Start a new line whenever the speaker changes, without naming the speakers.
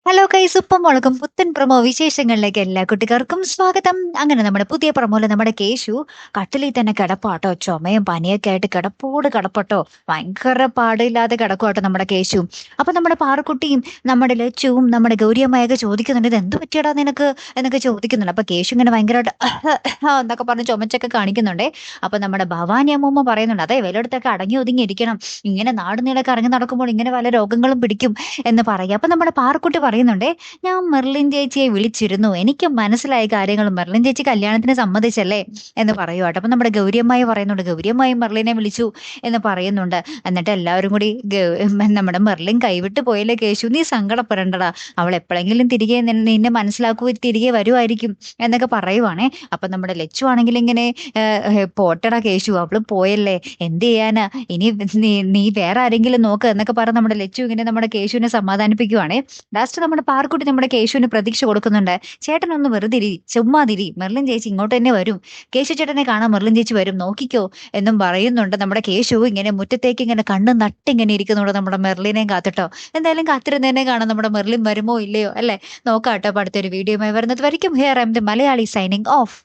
Hello guys, ഉപ്പും മുളകും പുത്തൻ പ്രൊമോ വിശേഷങ്ങളിലേക്ക് എല്ലാ കുട്ടികൾക്കും സ്വാഗതം. അങ്ങനെ നമ്മുടെ പുതിയ പ്രൊമോയില് നമ്മുടെ കേശു കട്ടിലിൽ തന്നെ കിടപ്പാട്ടോ. ചുമയും പനിയൊക്കെ ആയിട്ട് കിടപ്പോട് കിടപ്പട്ടോ. ഭയങ്കര പാടില്ലാതെ കിടക്കുവാട്ടോ നമ്മുടെ കേശു. അപ്പൊ നമ്മുടെ പാറുക്കുട്ടിയും നമ്മുടെ ലച്ചുവും നമ്മുടെ ഗൗരിയമ്മയൊക്കെ ചോദിക്കുന്നുണ്ട്, ഇത് എന്ത് പറ്റിയടാ നിനക്ക് എന്നൊക്കെ ചോദിക്കുന്നുണ്ട്. അപ്പൊ കേശു ഇങ്ങനെ ഭയങ്കരമായിട്ട് എന്നൊക്കെ പറഞ്ഞ് ചുമച്ചൊക്കെ കാണിക്കുന്നുണ്ടേ. അപ്പൊ നമ്മുടെ ഭവാനി അമ്മൂമ്മ പറയുന്നുണ്ട്, അതെ വിലയിടത്തൊക്കെ അടങ്ങി ഒതുങ്ങി ഇരിക്കണം, ഇങ്ങനെ നാട് നീളൊക്കെ ഇറങ്ങി നടക്കുമ്പോൾ ഇങ്ങനെ പല രോഗങ്ങളും പിടിക്കും എന്ന് പറയുക. അപ്പൊ നമ്മുടെ പാറുക്കുട്ടി പറയുന്നുണ്ടേ, ഞാൻ മെർലിൻ ചേച്ചിയെ വിളിച്ചിരുന്നു, എനിക്ക് മനസ്സിലായ കാര്യങ്ങൾ, മെർലിൻ ചേച്ചി കല്യാണത്തിന് സമ്മതിച്ചല്ലേ എന്ന് പറയുവാട്ടോ. അപ്പൊ നമ്മുടെ ഗൗരിയമ്മായി പറയുന്നുണ്ട്, ഗൗരിയമ്മായി മെർലിനെ വിളിച്ചു എന്ന് പറയുന്നുണ്ട്. എന്നിട്ട് എല്ലാവരും കൂടി നമ്മുടെ മെർലിൻ കൈവിട്ട് പോയല്ലേ കേശു, നീ സങ്കടപ്പെടണ്ടടാ, അവൾ എപ്പോഴെങ്കിലും തിരികെ നിന്നെ മനസ്സിലാക്കുക, തിരികെ വരുമായിരിക്കും എന്നൊക്കെ പറയുവാണേ. അപ്പൊ നമ്മുടെ ലച്ചു ആണെങ്കിൽ ഇങ്ങനെ പോട്ടടാ കേശു, അവള് പോയല്ലേ, എന്ത് ചെയ്യാനാ, ഇനി നീ വേറെ ആരെങ്കിലും നോക്ക് എന്നൊക്കെ പറഞ്ഞ് നമ്മുടെ ലച്ചു ഇങ്ങനെ നമ്മുടെ കേശുവിനെ സമാധാനിപ്പിക്കുവാണേ. ലാസ്റ്റ് നമ്മുടെ പാർക്കുട്ടി നമ്മുടെ കേശുവിന് പ്രതീക്ഷ കൊടുക്കുന്നുണ്ട്, ചേട്ടനൊന്ന് വെറുതെ ചുമ്മാതിരി, മെർലിൻ ചേച്ചി ഇങ്ങോട്ട് തന്നെ വരും, കേശു ചേട്ടനെ കാണാൻ മെർലിൻ ചേച്ചി വരും, നോക്കിക്കോ എന്നും പറയുന്നുണ്ട്. നമ്മുടെ കേശു ഇങ്ങനെ മുറ്റത്തേക്ക് ഇങ്ങനെ കണ്ണ് നട്ടിങ്ങനെ ഇരിക്കുന്നുണ്ട് നമ്മുടെ മെർലിനെയും കാത്തിട്ടോ. എന്തായാലും കാത്തിരുന്നതിനെ കാണാം നമ്മുടെ മെർലിൻ വരുമോ ഇല്ലയോ അല്ലെ. നോക്കാം കേട്ടോ. അടുത്തൊരു വീഡിയോയുമായി വരുന്നത് വരയ്ക്കും. Here I M the Malayali signing off.